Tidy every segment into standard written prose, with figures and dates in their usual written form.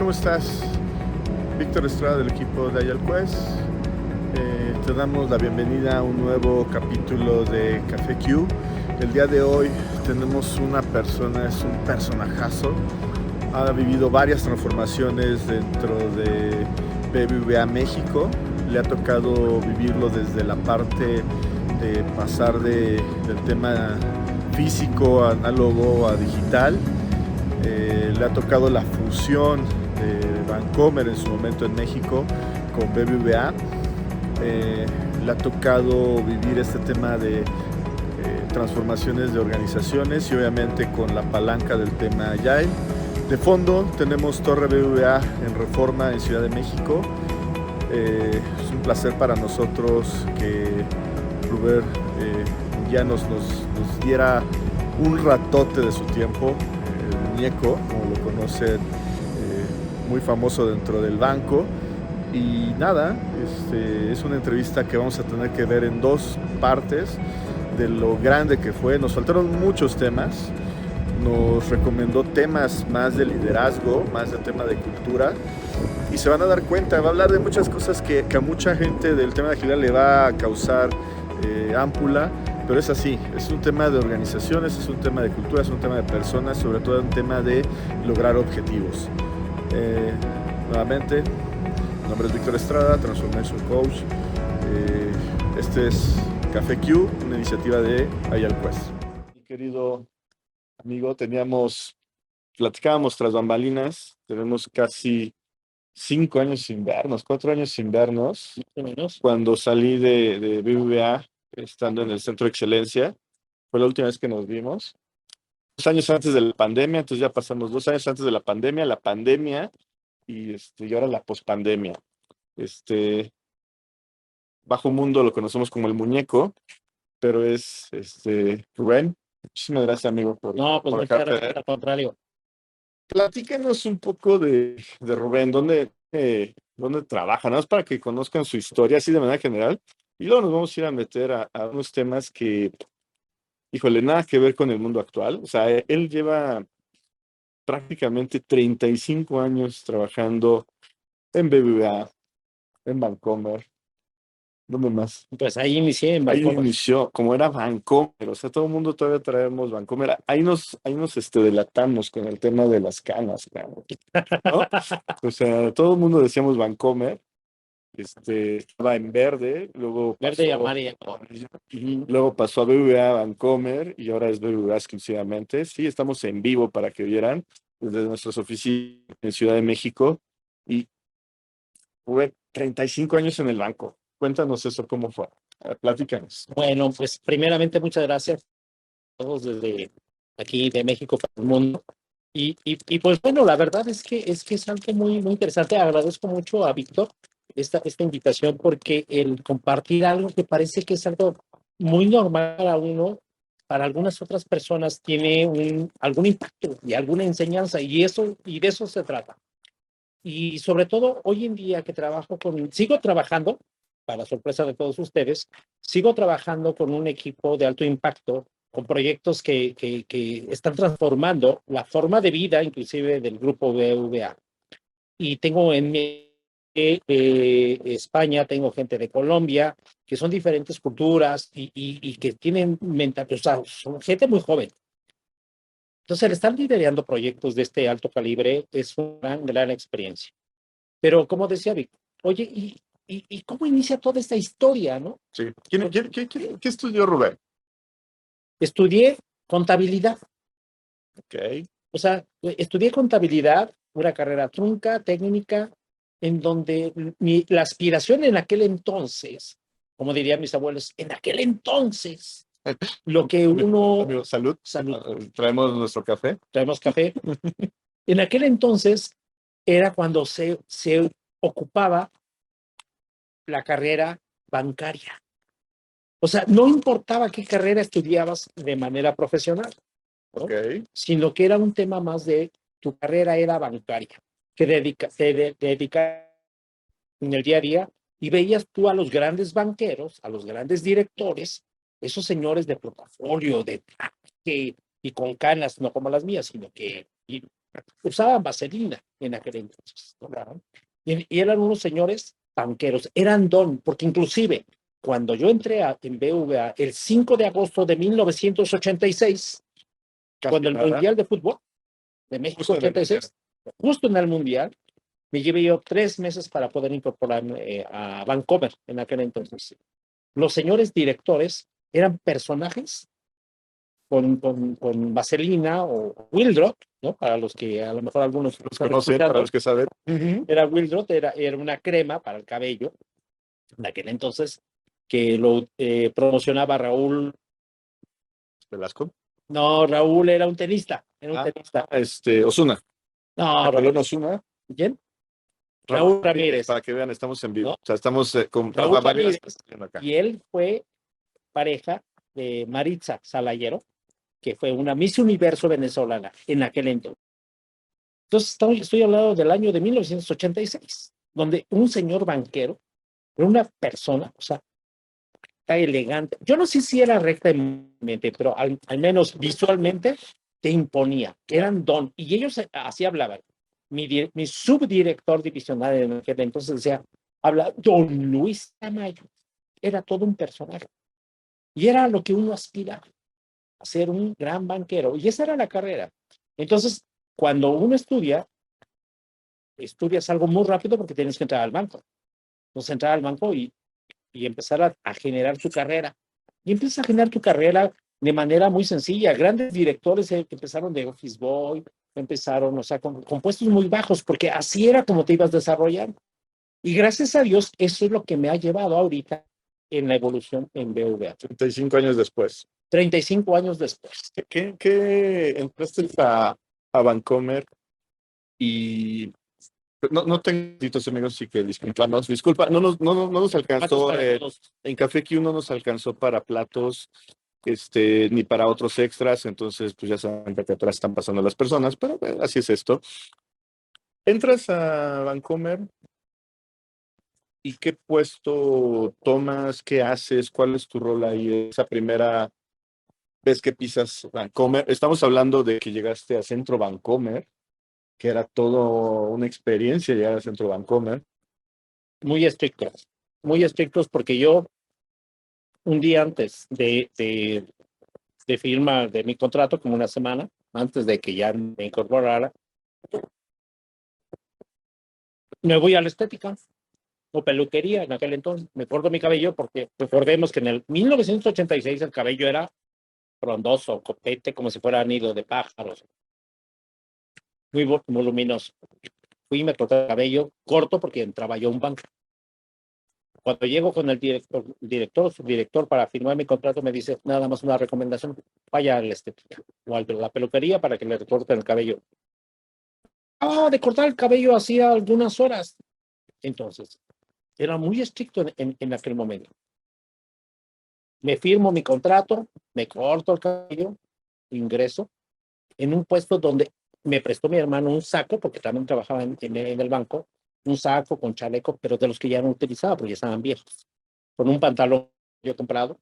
¿cómo estás? Víctor Estrada del equipo de IALQuest. Te damos la bienvenida a un nuevo capítulo de Café Q. El día de hoy tenemos una persona, es un personajazo. Ha vivido varias transformaciones dentro de BBVA México. Le ha tocado vivirlo desde la parte de pasar del tema físico, análogo a digital. Le ha tocado la fusión de Bancomer en su momento en México con BBVA. Le ha tocado vivir este tema de transformaciones de organizaciones y obviamente con la palanca del tema Agile. De fondo tenemos Torre BBVA en Reforma en Ciudad de México. Es un placer para nosotros que Rubén ya nos diera un ratote de su tiempo. El muñeco, como lo conocen, muy famoso dentro del banco. Y nada, es una entrevista que vamos a tener que ver en dos partes de lo grande que fue. Nos faltaron muchos temas. Nos recomendó temas más de liderazgo, más de tema de cultura. Y se van a dar cuenta, va a hablar de muchas cosas que a mucha gente del tema de agilidad le va a causar ámpula. Pero es así, es un tema de organizaciones, es un tema de cultura, es un tema de personas, sobre todo un tema de lograr objetivos. Nuevamente, mi nombre es Víctor Estrada, Transformation Coach. Este es Café Q, una iniciativa de IALQuest. Mi querido amigo, platicábamos tras bambalinas, tenemos casi 5 años sin vernos, 4 años sin vernos, cuando salí de BBVA, estando en el Centro de Excelencia, fue la última vez que nos vimos. 2 años antes de la pandemia, entonces ya pasamos 2 años antes de la pandemia y ahora la pospandemia. Bajo mundo lo conocemos como el muñeco, pero es Rubén. Muchísimas gracias, amigo, No, pues muchas gracias, al contrario. Platícanos un poco de Rubén, dónde trabaja, nada más para que conozcan su historia así de manera general, y luego nos vamos a ir a meter a unos temas que, híjole, nada que ver con el mundo actual. O sea, él lleva prácticamente 35 años trabajando en BBVA, en Bancomer. ¿Dónde más? Pues ahí inicié en Ahí Bancomer. inició, como era Bancomer, o sea, todo el mundo todavía traemos Bancomer. Ahí nos delatamos con el tema de las canas, claro, ¿no? O sea, todo el mundo decíamos Bancomer. Estaba en verde, luego Verde y pasó, amarillo. luego pasó a BBVA Bancomer y ahora es BBVA exclusivamente. Sí, estamos en vivo para que vieran desde nuestras oficinas en Ciudad de México y tuve 35 años en el banco. Cuéntanos eso, ¿cómo fue? Platícanos. Bueno, pues primeramente muchas gracias a todos desde aquí de México para el mundo. Y pues bueno, la verdad es que es algo muy, muy interesante. Agradezco mucho a Víctor esta invitación porque el compartir algo que parece que es algo muy normal para uno, para algunas otras personas tiene algún impacto y alguna enseñanza y de eso se trata. Y sobre todo hoy en día que sigo trabajando, para sorpresa de todos ustedes, sigo trabajando con un equipo de alto impacto, con proyectos que están transformando la forma de vida, inclusive del grupo BBVA. Y tengo en España, tengo gente de Colombia, que son diferentes culturas y que tienen mentalidad, o sea, son gente muy joven. Entonces, el estar liderando proyectos de este alto calibre es una gran experiencia. Pero como decía Vic, oye, ¿y cómo inicia toda esta historia, no? Sí. ¿Qué estudió Rubén? Estudié contabilidad. Ok. O sea, estudié contabilidad, una carrera trunca, técnica, en donde la aspiración en aquel entonces, como dirían mis abuelos, en aquel entonces, lo que uno... Amigo, salud. Salud. Traemos nuestro café. Traemos café. En aquel entonces era cuando se ocupaba la carrera bancaria. O sea, no importaba qué carrera estudiabas de manera profesional, ¿no? Okay. Sino que era un tema más de tu carrera era bancaria, que dedica en el día a día y veías tú a los grandes banqueros, a los grandes directores, esos señores de portafolio, de traje y con canas, no como las mías, sino que usaban vaselina en aquel entonces, ¿no? Y eran unos señores banqueros, eran don, porque inclusive cuando yo entré en BVA el 5 de agosto de 1986, cuando el Mundial de Fútbol de México 86, justo en el Mundial, me llevé yo 3 meses para poder incorporarme a Vancomer en aquel entonces. Los señores directores eran personajes con vaselina o Wildrop, ¿no? Para los que a lo mejor algunos los conocen, para los que saben. Era Wildrop, era una crema para el cabello en aquel entonces que lo promocionaba Raúl Velasco. No, Raúl era un tenista. Era un tenista. Osuna. No, Raúl Osuna. ¿Quién? Raúl Ramírez. Para que vean, estamos en vivo. ¿No? O sea, estamos con Raúl Ramírez. Y él fue pareja de Maritza Salayero, que fue una Miss Universo venezolana en aquel entonces. Entonces, estoy hablando del año de 1986, donde un señor banquero era una persona, o sea, elegante. Yo no sé si era rectamente, pero al menos visualmente te imponía. Eran don. Y ellos así hablaban. Mi subdirector divisional en aquel entonces decía, habla don Luis Tamayo. Era todo un personaje. Y era lo que uno aspiraba, a ser un gran banquero. Y esa era la carrera. Entonces, cuando uno estudias algo muy rápido porque tienes que entrar al banco. Entonces, entrar al banco y empezar a generar tu carrera. Y empiezas a generar tu carrera de manera muy sencilla. Grandes directores que empezaron de Office Boy, empezaron, o sea, con puestos muy bajos, porque así era como te ibas desarrollando. Y gracias a Dios, eso es lo que me ha llevado ahorita en la evolución en BVA. 35 años después. 35 años después. ¿Qué entraste a Vancomer y no tengo ditos amigos, sí que disculparnos. Disculpa, no nos alcanzó, en Café Q no nos alcanzó para platos, ni para otros extras, entonces pues ya saben que atrás están pasando las personas, pero así es esto. Entras a Vancomer y ¿qué puesto tomas? ¿Qué haces? ¿Cuál es tu rol ahí? Esa primera vez que pisas Vancomer. Estamos hablando de que llegaste a Centro Vancomer, que era todo una experiencia llegar al Centro Vancomer. Muy estrictos porque yo, un día antes de firma de mi contrato, como una semana, antes de que ya me incorporara, me voy a la estética o peluquería en aquel entonces, me corto mi cabello porque recordemos que en el 1986 el cabello era frondoso, copete, como si fuera nido de pájaros, muy voluminoso. Fui y me corté el cabello corto porque entraba yo a un banco. Cuando llego con el director, subdirector para firmar mi contrato, me dice nada más una recomendación, vaya a la estética o a la peluquería para que le recorten el cabello. De cortar el cabello hacía algunas horas. Entonces, era muy estricto en aquel momento. Me firmo mi contrato, me corto el cabello, ingreso en un puesto donde me prestó mi hermano un saco, porque también trabajaba en el banco, un saco con chaleco, pero de los que ya no utilizaba, porque ya estaban viejos, con un pantalón yo comprado,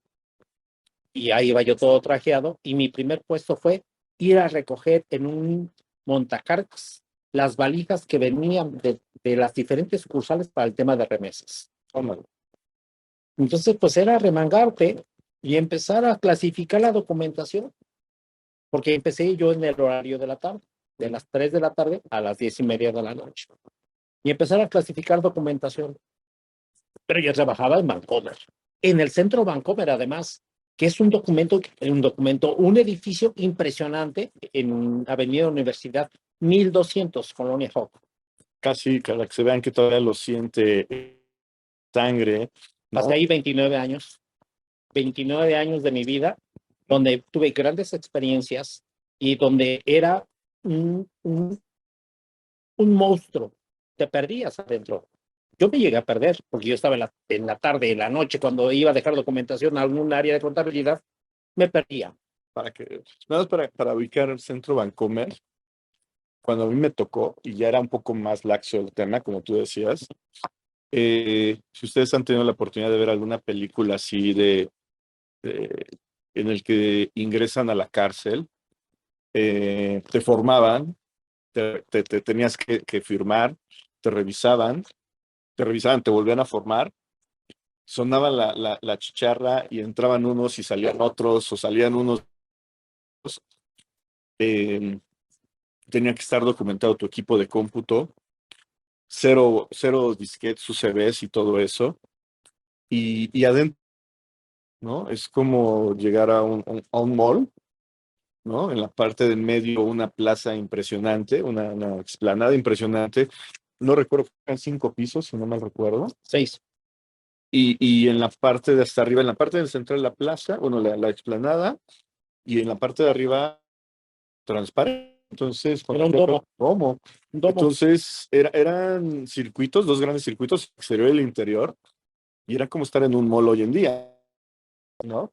y ahí iba yo todo trajeado, y mi primer puesto fue ir a recoger en un montacargas las valijas que venían de las diferentes sucursales para el tema de remesas. Entonces, pues era remangarte y empezar a clasificar la documentación, porque empecé yo en el horario de la tarde, de las 3 de la tarde a las 10:30 de la noche, y empezar a clasificar documentación. Pero yo trabajaba en Vancomer, en el centro Vancomer, además, que es un edificio impresionante en Avenida Universidad 1200, Colonia Hawk. Casi, para que se vean que todavía lo siente sangre. Pasé ahí 29 años de mi vida, donde tuve grandes experiencias y donde era un monstruo. Te perdías adentro. Yo me llegué a perder porque yo estaba en la tarde, en la noche, cuando iba a dejar documentación a algún área de contabilidad, me perdía. Nada más para ubicar el Centro Vancomer, cuando a mí me tocó, y ya era un poco más laxo el tema, como tú decías, si ustedes han tenido la oportunidad de ver alguna película así en el que ingresan a la cárcel, te formaban te tenías que firmar, te revisaban, te volvían a formar, sonaba la chicharra y entraban unos y salían otros, o salían unos. eh, Tenía que estar documentado tu equipo de cómputo, cero disquetes, UCBs y todo eso. Y adentro, ¿no? Es como llegar a un mall, ¿no? En la parte del medio, una plaza impresionante, una explanada impresionante. No recuerdo, eran 5 pisos, si no mal recuerdo. 6. Y en la parte de hasta arriba, en la parte del central de la plaza, bueno, la explanada, y en la parte de arriba, transparente. Entonces, Era un domo. ¿cómo? Un domo. Entonces, eran circuitos, dos grandes circuitos, exterior y el interior, y era como estar en un mall hoy en día, ¿no?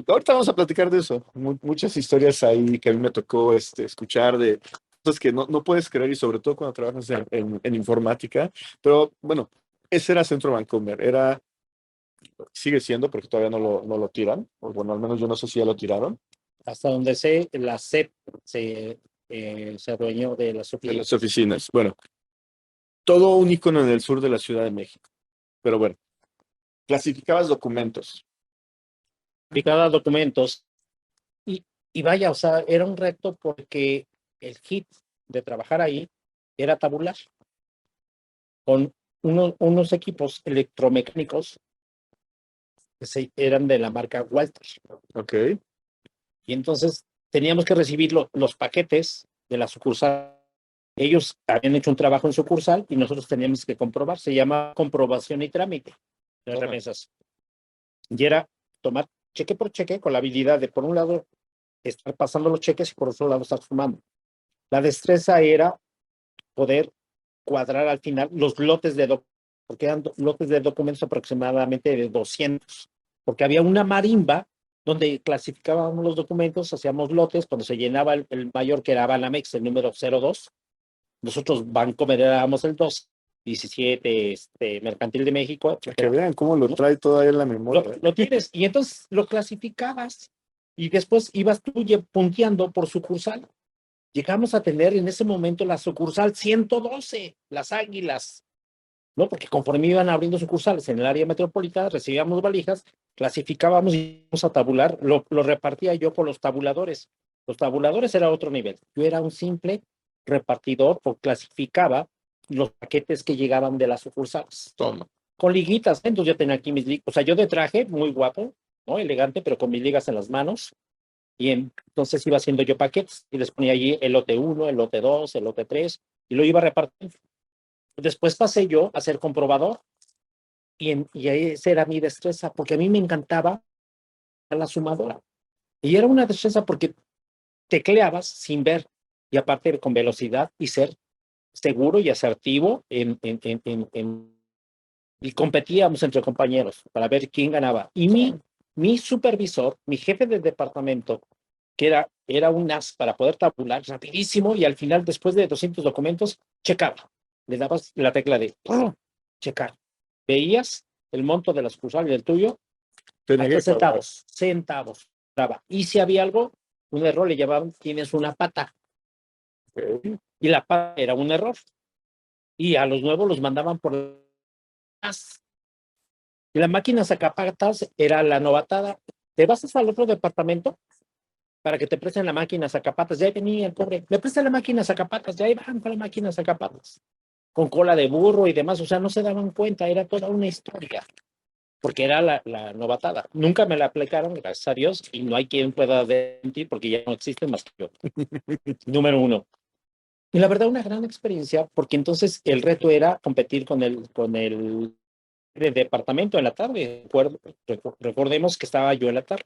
Ahorita vamos a platicar de eso. Muchas historias ahí que a mí me tocó escuchar de cosas que no puedes creer, y sobre todo cuando trabajas en informática. Pero bueno, ese era Centro Vancomer. Sigue siendo, porque todavía no lo tiran, o bueno, al menos yo no sé si ya lo tiraron, Hasta donde sé, la SEP se adueñó de las de las oficinas. oficinas. Bueno, todo un icono en el sur de la Ciudad de México. Pero bueno, clasificabas documentos. Publicaba documentos y vaya, o sea, era un reto porque el hit de trabajar ahí era tabular con unos equipos electromecánicos que eran de la marca Walter. Ok. Y entonces teníamos que recibir los paquetes de la sucursal. Ellos habían hecho un trabajo en sucursal y nosotros teníamos que comprobar. Se llama comprobación y trámite de remesas. Y era tomar cheque por cheque con la habilidad de, por un lado, estar pasando los cheques y por otro lado estar sumando. La destreza era poder cuadrar al final los lotes de documentos, porque eran lotes de documentos aproximadamente de 200, porque había una marimba donde clasificábamos los documentos, hacíamos lotes, cuando se llenaba el mayor, que era Banamex, el número 02, nosotros Bancomer éramos el 2, 17, Mercantil de México. Para que vean cómo lo trae todavía en la memoria. Lo tienes, y entonces lo clasificabas, y después ibas tú punteando por sucursal. Llegamos a tener en ese momento la sucursal 112, las Águilas, ¿no? Porque conforme iban abriendo sucursales en el área metropolitana, recibíamos valijas, clasificábamos y íbamos a tabular, lo repartía yo con los tabuladores. Los tabuladores era otro nivel. Yo era un simple repartidor, o clasificaba los paquetes que llegaban de las sucursales. Toma. Con liguitas, ¿eh? Entonces yo tenía aquí mis ligas, o sea, yo de traje, muy guapo, ¿no? Elegante, pero con mis ligas en las manos. Y entonces iba haciendo yo paquetes y les ponía allí el lote 1, el lote 2, el lote 3 y lo iba repartiendo. Después pasé yo a ser comprobador y esa era mi destreza, porque a mí me encantaba la sumadora. Y era una destreza porque tecleabas sin ver y aparte con velocidad y ser seguro y asertivo y competíamos entre compañeros para ver quién ganaba. Y mi supervisor, mi jefe de departamento, que era un as para poder tabular rapidísimo y al final, después de 200 documentos, checaba. Le dabas la tecla de checar. Veías el monto de la sucursal y del tuyo, hasta centavos. Y si había algo, un error, le llamaban, tienes una pata. Y la pata era un error. Y a los nuevos los mandaban por las. Y la máquina sacapatas era la novatada. Te vas al otro departamento para que te presten la máquina sacapatas. Ya venía el pobre, me presta la máquina sacapatas, ya iban con la máquina sacapatas, con cola de burro y demás, o sea, no se daban cuenta, era toda una historia, porque era la novatada. Nunca me la aplicaron, gracias a Dios, y no hay quien pueda mentir porque ya no existen más que yo. Número uno. Y la verdad, una gran experiencia, porque entonces el reto era competir con el de departamento en la tarde. Recordemos que estaba yo en la tarde,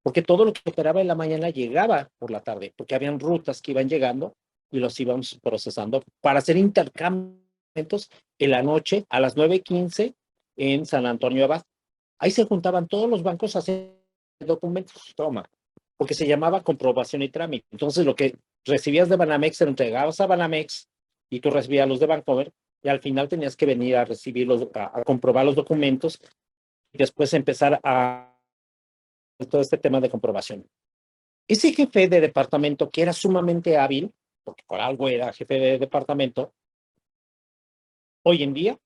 porque todo lo que operaba en la mañana llegaba por la tarde, porque habían rutas que iban llegando y los íbamos procesando para hacer intercambios en la noche a las 9:15 en San Antonio Abad. Ahí se juntaban todos los bancos a hacer documentos, toma, porque se llamaba comprobación y trámite. Entonces, lo que recibías de Banamex, se lo entregabas a Banamex y tú recibías los de Bancomer y al final tenías que venir a recibirlos, a comprobar los documentos y después empezar a todo este tema de comprobación. Ese jefe de departamento que era sumamente hábil, porque por algo era jefe de departamento. Hoy en día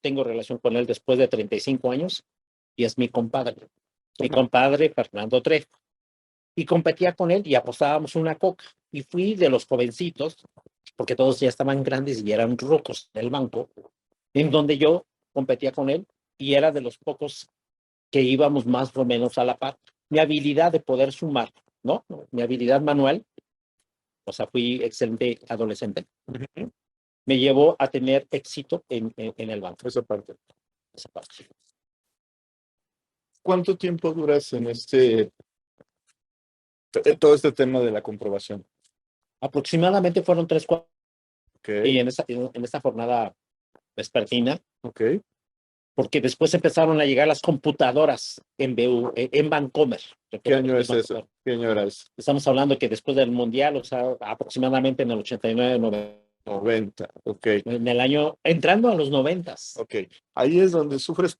tengo relación con él después de 35 años y es mi compadre. Mi compadre Fernando Trejo. Y competía con él y apostábamos una coca. Y fui de los jovencitos, porque todos ya estaban grandes y eran rucos del banco, en donde yo competía con él y era de los pocos que íbamos más o menos a la par. Mi habilidad de poder sumar, ¿no? Mi habilidad manual, o sea, fui excelente adolescente, me llevó a tener éxito en el banco. Esa parte. Esa parte. ¿Cuánto tiempo duras en todo este tema de la comprobación? Aproximadamente fueron 3, 4, Ok, y en esta jornada vespertina, ok. porque después empezaron a llegar las computadoras en Vancomer. ¿Qué año es eso? Vancomer. ¿Qué año era eso? Estamos hablando que después del Mundial, o sea, aproximadamente en el 89, 90, 90, ok, en el año, entrando a los 90. ok. Ahí es donde sufres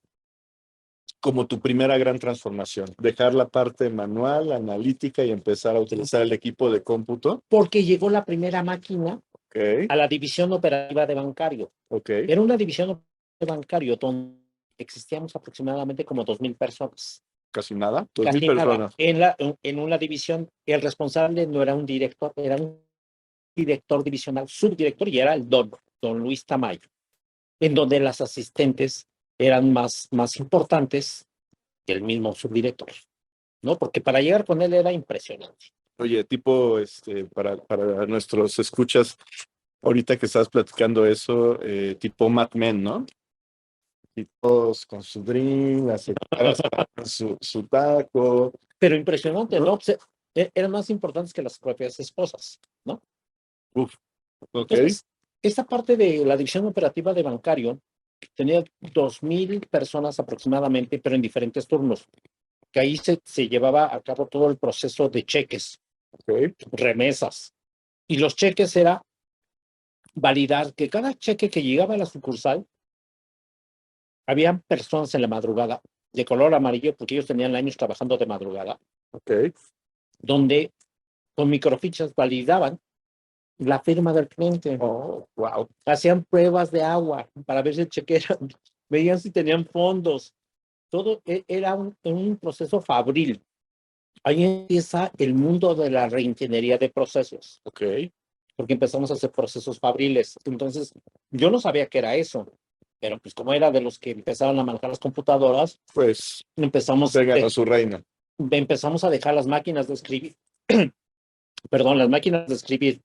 como tu primera gran transformación, dejar la parte manual, analítica y empezar a utilizar el equipo de cómputo. Porque llegó la primera máquina Ok, a la división operativa de bancario. ok, Era una división de bancario donde existíamos aproximadamente como 2,000 personas. casi nada, 2,000 Casi nada. personas. En una división, el responsable no era un director, era un director divisional, subdirector, y era el don Luis Tamayo, en donde las asistentes eran más importantes que el mismo subdirector, ¿no? Porque para llegar con él era impresionante. Oye, tipo, para nuestros escuchas, ahorita que estás platicando eso, tipo Mad Men, ¿no? Y todos con su drink, las señoras con su taco. Pero impresionante, ¿no? Eran más importantes que las propias esposas, ¿no? Uf, ok, Entonces, esta parte de la división operativa de bancario tenía 2,000 personas aproximadamente, pero en diferentes turnos, que ahí se llevaba a cabo todo el proceso de cheques, ok, remesas. Y los cheques era validar que cada cheque que llegaba a la sucursal, había personas en la madrugada de color amarillo, porque ellos tenían años trabajando de madrugada, ok. donde con microfichas validaban la firma del cliente. Oh, wow. Hacían pruebas de agua para ver si el cheque era, veían si tenían fondos. Todo era un proceso fabril. Ahí empieza el mundo de la reingeniería de procesos, Ok, porque empezamos a hacer procesos fabriles. Entonces, yo no sabía qué era eso, pero pues como era de los que empezaron a manejar las computadoras, pues empezamos, vengan a su reina. empezamos a dejar las máquinas de escribir, perdón, las máquinas de escribir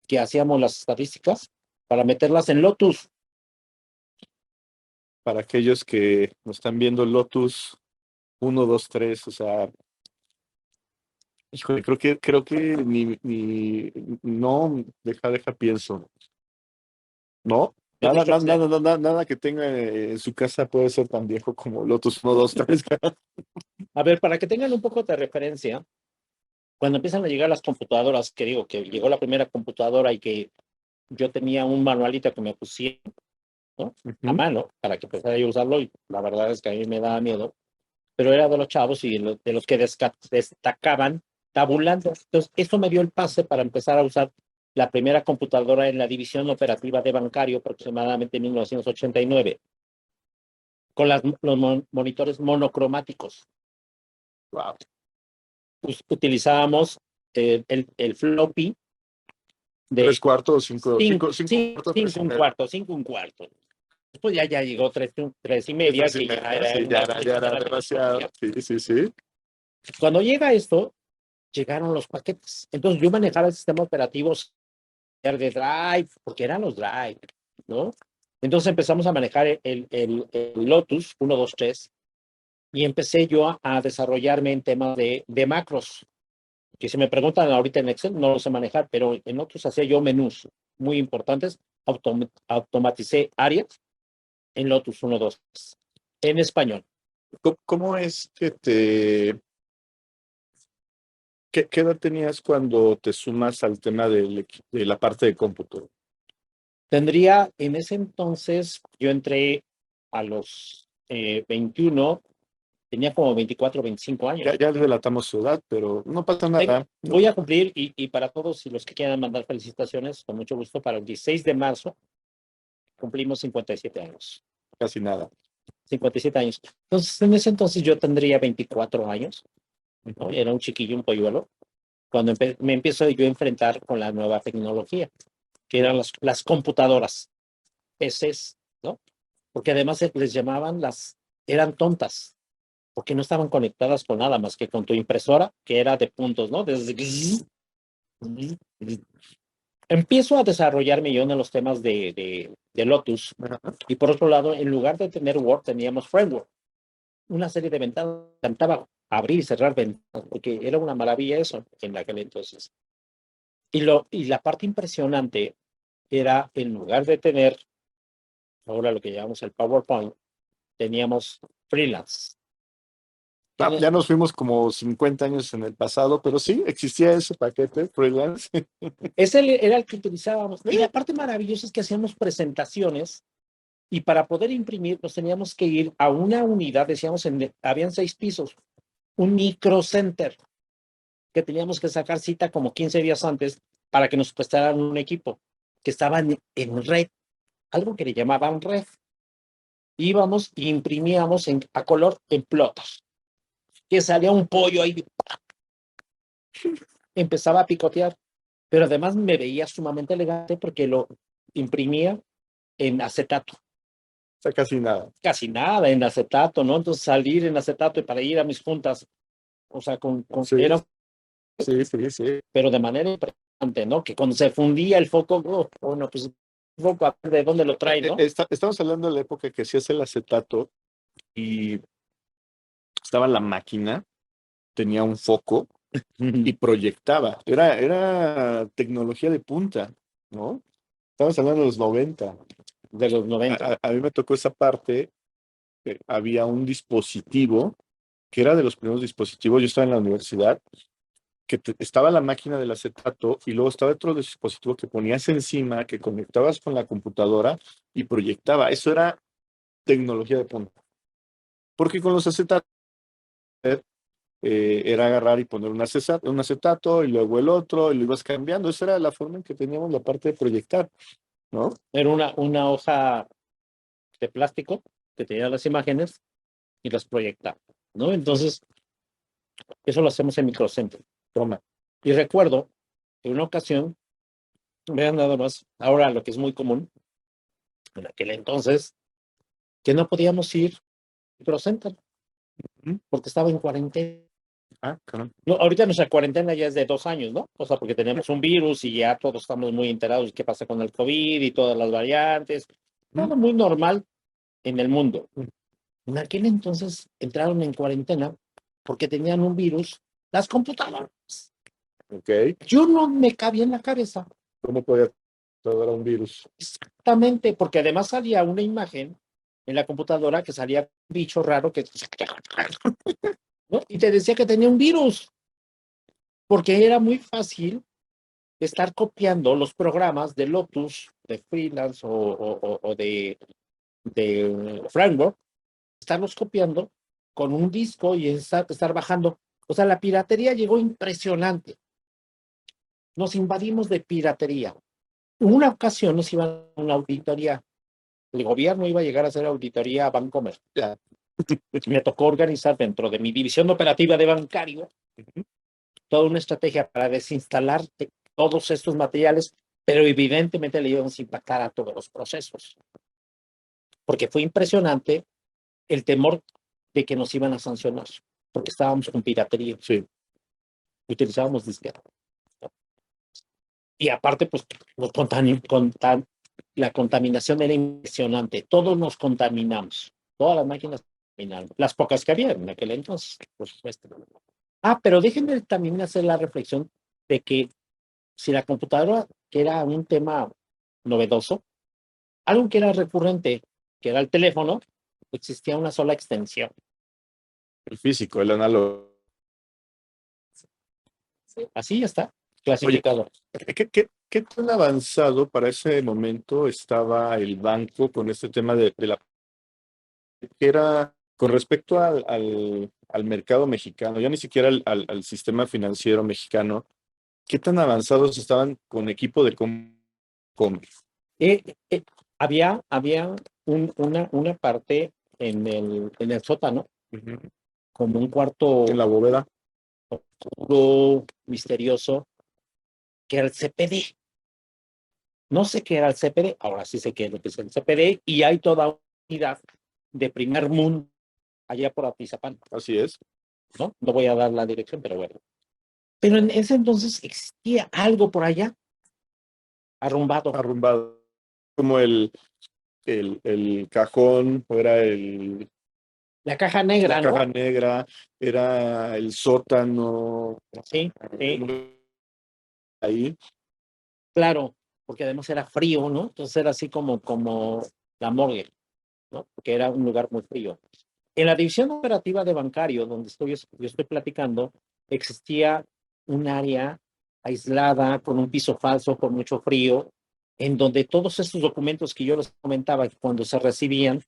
que hacíamos las estadísticas para meterlas en Lotus. Para aquellos que nos están viendo Lotus 1, 2, 3, o sea, híjole, creo que no, deja, pienso. No, nada que tenga en su casa puede ser tan viejo como Lotus 1, 2, 3. A ver, para que tengan un poco de referencia, cuando empiezan a llegar las computadoras, que digo que llegó la primera computadora y que yo tenía un manualito que me pusieron, ¿no? A mano para que empezara yo a usarlo, y la verdad es que a mí me daba miedo, pero era de los chavos y de los que destacaban tabulando. Entonces, eso me dio el pase para empezar a usar la primera computadora en la división operativa de bancario, aproximadamente en 1989, con los monitores monocromáticos. Wow. Utilizábamos el floppy de 3 cuartos, cinco, cinco, cuartos, tres y un medio. cuarto, 5 1/4. Después ya llegó 3 1/2, Tres y que ya medio, era sí, ya era demasiado. Sí. Cuando llega esto, llegaron los paquetes. Entonces yo manejaba el sistema operativo de Drive, porque eran los Drive, ¿no? Entonces empezamos a manejar el Lotus 1, 2, 3, y empecé yo a desarrollarme en temas de macros, que si me preguntan ahorita en Excel, no lo sé manejar, pero en otros hacía yo menús muy importantes, automaticé áreas en Lotus 1, 2, 3, en español. ¿Cómo es que qué edad tenías cuando te sumas al tema de la parte de cómputo? Tendría, en ese entonces, yo entré a los 21, Tenía como 24, 25 años. Ya relatamos su edad, pero no pasa nada. Voy a cumplir, y para todos y los que quieran mandar felicitaciones, con mucho gusto, para el 16 de marzo cumplimos 57 años. Casi nada. 57 años. Entonces, en ese entonces yo tendría 24 años, ¿no? Era un chiquillo, un polluelo, cuando me empiezo yo a enfrentar con la nueva tecnología, que eran las computadoras, PCs, ¿no? Porque además les llamaban eran tontas, porque no estaban conectadas con nada más que con tu impresora, que era de puntos, ¿no? Empiezo a desarrollarme yo en los temas de Lotus, y por otro lado, en lugar de tener Word, teníamos Framework, una serie de ventanas, cantaba abrir y cerrar ventanas, porque era una maravilla eso en aquel entonces. Y la parte impresionante era, en lugar de tener ahora lo que llamamos el PowerPoint, teníamos freelance. Ya nos fuimos como 50 años en el pasado, pero sí, existía ese paquete, freelance. Ese era el que utilizábamos. Y la parte maravillosa es que hacíamos presentaciones, y para poder imprimir nos teníamos que ir a una unidad, decíamos, habían 6 pisos, un microcenter, que teníamos que sacar cita como 15 días antes para que nos prestaran un equipo que estaba en red, algo que le llamaban red. Íbamos e imprimíamos a color en plotos, que salía un pollo ahí, empezaba a picotear, pero además me veía sumamente elegante porque lo imprimía en acetato. O sea, casi nada. Casi nada en acetato, ¿no? Entonces salir en acetato y para ir a mis juntas, o sea, Sí. era, Sí. pero de manera impresionante, ¿no? Que cuando se fundía el foco, bueno, pues un foco, a ver de dónde lo trae, ¿no? Estamos hablando de la época que hacías el acetato y estaba la máquina, tenía un foco y proyectaba. Era tecnología de punta, ¿no? Estamos hablando de los 90. De los 90. A mí me tocó esa parte. Había un dispositivo que era de los primeros dispositivos. Yo estaba en la universidad, que estaba la máquina del acetato y luego estaba otro dispositivo que ponías encima, que conectabas con la computadora y proyectaba. Eso era tecnología de punta. Porque con los acetatos era agarrar y poner un acetato y luego el otro y lo ibas cambiando. Esa era la forma en que teníamos la parte de proyectar, ¿no? Era una hoja de plástico que tenía las imágenes y las proyectaba, ¿no? Entonces, eso lo hacemos en microcentro. Toma. Y recuerdo en una ocasión, vean nada más, ahora lo que es muy común, en aquel entonces, que no podíamos ir al microcentro porque estaba en cuarentena. Caramba. No, ahorita nuestra cuarentena ya es de 2 años, ¿no? O sea, porque tenemos un virus y ya todos estamos muy enterados de qué pasa con el COVID y todas las variantes. Todo muy normal en el mundo. En aquel entonces entraron en cuarentena porque tenían un virus, las computadoras. Ok. Yo no me cabía en la cabeza. ¿Cómo podía tratar a un virus? Exactamente, porque además salía una imagen en la computadora que salía un bicho raro que, ¿no? Y te decía que tenía un virus, porque era muy fácil estar copiando los programas de Lotus, de Freelance o de Framework, estarlos copiando con un disco y estar bajando. O sea, la piratería llegó impresionante. Nos invadimos de piratería. Una ocasión nos iban a una auditoría. El gobierno iba a llegar a hacer auditoría a Bancomer. Me tocó organizar dentro de mi división operativa de bancario toda una estrategia para desinstalar todos estos materiales, pero evidentemente le íbamos a impactar a todos los procesos. Porque fue impresionante el temor de que nos iban a sancionar, porque estábamos con piratería. Sí. Utilizábamos disquete. Y aparte, pues, la contaminación era impresionante. Todos nos contaminamos. Todas las máquinas contaminaron. Las pocas que había en aquel entonces, por supuesto. Pero déjenme también hacer la reflexión de que si la computadora, que era un tema novedoso, algo que era recurrente, que era el teléfono, existía una sola extensión. El físico, el análogo. Así ya está, clasificado. Oye, ¿qué tan avanzado para ese momento estaba el banco con este tema de la... que era Con respecto al mercado mexicano, ya ni siquiera al sistema financiero mexicano, ¿qué tan avanzados estaban con equipo de compra? Eh, eh, había una parte en el sótano, Ujú. como un cuarto En la bóveda. oscuro, misterioso, que era el CPD. No sé qué era el CPD, ahora sí sé qué es lo que es el CPD, y hay toda una unidad de primer mundo allá por Atizapán, Así es. ¿no? No voy a dar la dirección, pero bueno. Pero en ese entonces existía algo por allá, arrumbado. Arrumbado. Como el cajón, o era La caja la negra, caja ¿no? negra, era el sótano, Sí, sí, ahí. claro, porque además era frío, ¿no? Entonces era así como la morgue, ¿no? Porque era un lugar muy frío. En la división operativa de bancario, donde yo estoy platicando, existía un área aislada, con un piso falso, con mucho frío, en donde todos estos documentos que yo les comentaba, que cuando se recibían,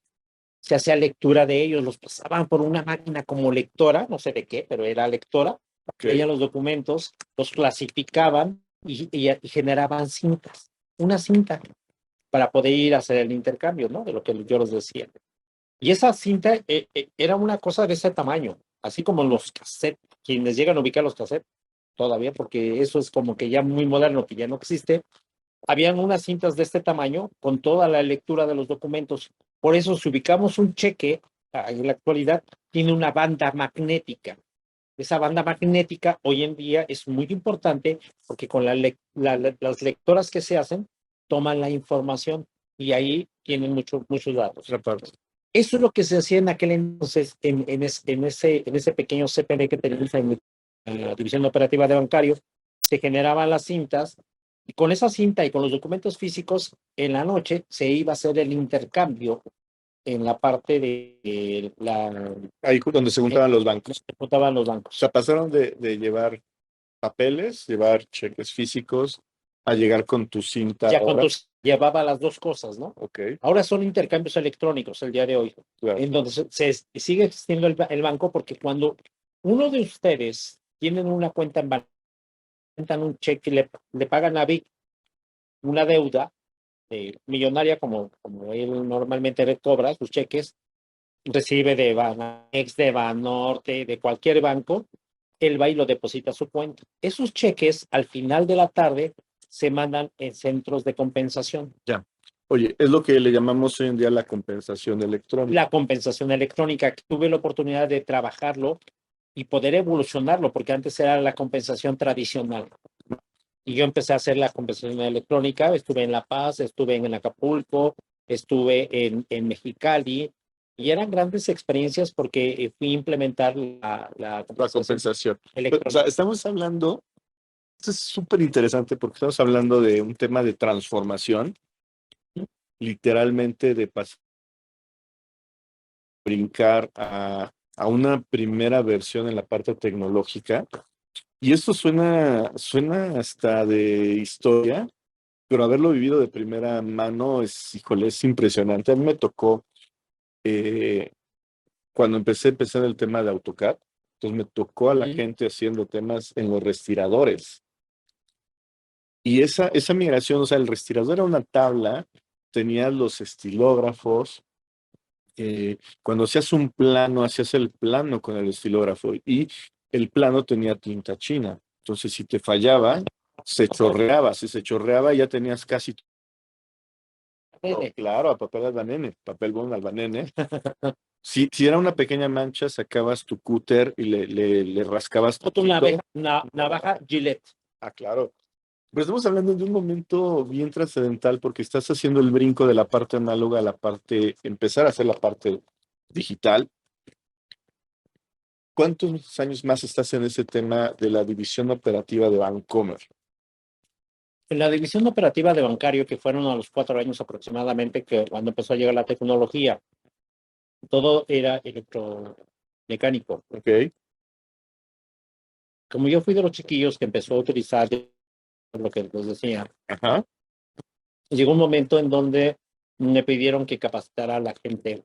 se hacía lectura de ellos, los pasaban por una máquina como lectora, no sé de qué, pero era lectora, Ok. leían los documentos, los clasificaban y generaban cintas, una cinta para poder ir a hacer el intercambio, ¿no? De lo que yo les decía. Y esa cinta era una cosa de ese tamaño, así como los cassettes, quienes llegan a ubicar los cassettes todavía, porque eso es como que ya muy moderno, que ya no existe. Habían unas cintas de este tamaño con toda la lectura de los documentos. Por eso, si ubicamos un cheque, en la actualidad, tiene una banda magnética. Esa banda magnética hoy en día es muy importante porque con las lectoras que se hacen, toman la información y ahí tienen muchos datos. Otra parte. Eso es lo que se hacía en aquel entonces en ese pequeño CPD que teníamos en la División Operativa de Bancario. Se generaban las cintas y con esa cinta y con los documentos físicos, en la noche se iba a hacer el intercambio en la parte de la Ahí donde se juntaban los bancos. que juntaban los O bancos. sea, pasaron de llevar papeles, llevar cheques físicos, a llegar con tu cinta Ya ahora. cuando llevaba las dos cosas, ¿no? Ok, Ahora son intercambios electrónicos el día de hoy, claro. en donde sigue existiendo el banco porque cuando uno de ustedes tienen una cuenta en banco, presentan un cheque y le pagan a Vic una deuda millonaria como él normalmente le cobra sus cheques, recibe de Banamex, de Banorte, de cualquier banco, él va y lo deposita a su cuenta. Esos cheques al final de la tarde se mandan en centros de compensación. Ya. Oye, es lo que le llamamos hoy en día la compensación electrónica. La compensación electrónica, que tuve la oportunidad de trabajarlo y poder evolucionarlo, porque antes era la compensación tradicional. Y yo empecé a hacer la compensación electrónica, estuve en La Paz, estuve en Acapulco, estuve en Mexicali, y eran grandes experiencias porque fui a implementar la La compensación compensación. O sea, electrónica. estamos hablando, esto es súper interesante porque estamos hablando de un tema de transformación, literalmente de brincar a una primera versión en la parte tecnológica. Y esto suena hasta de historia, pero haberlo vivido de primera mano es, híjole, es impresionante. A mí me tocó, eh, cuando empecé en el tema de AutoCAD, entonces me tocó a la gente haciendo temas en los respiradores. Y esa migración, o sea, el respirador era una tabla, tenía los estilógrafos. Cuando hacías un plano, hacías el plano con el estilógrafo y el plano tenía tinta china. Entonces, si te fallaba, se chorreaba. Si se chorreaba, ya tenías casi. Oh, claro, a papel albanene, papel bond albanene. Si era una pequeña mancha, sacabas tu cúter y le rascabas Una poquito. navaja Gillette. Ah, claro. Pero estamos hablando de un momento bien trascendental porque estás haciendo el brinco de la parte análoga a la parte, empezar a hacer la parte digital. ¿Cuántos años más estás en ese tema de la división operativa de Bancomer? En la división operativa de bancario, que fueron a los 4 años aproximadamente, que cuando empezó a llegar la tecnología, todo era electromecánico. Ok, Como yo fui de los chiquillos que empezó a utilizar lo que les decía, ajá, llegó un momento en donde me pidieron que capacitara a la gente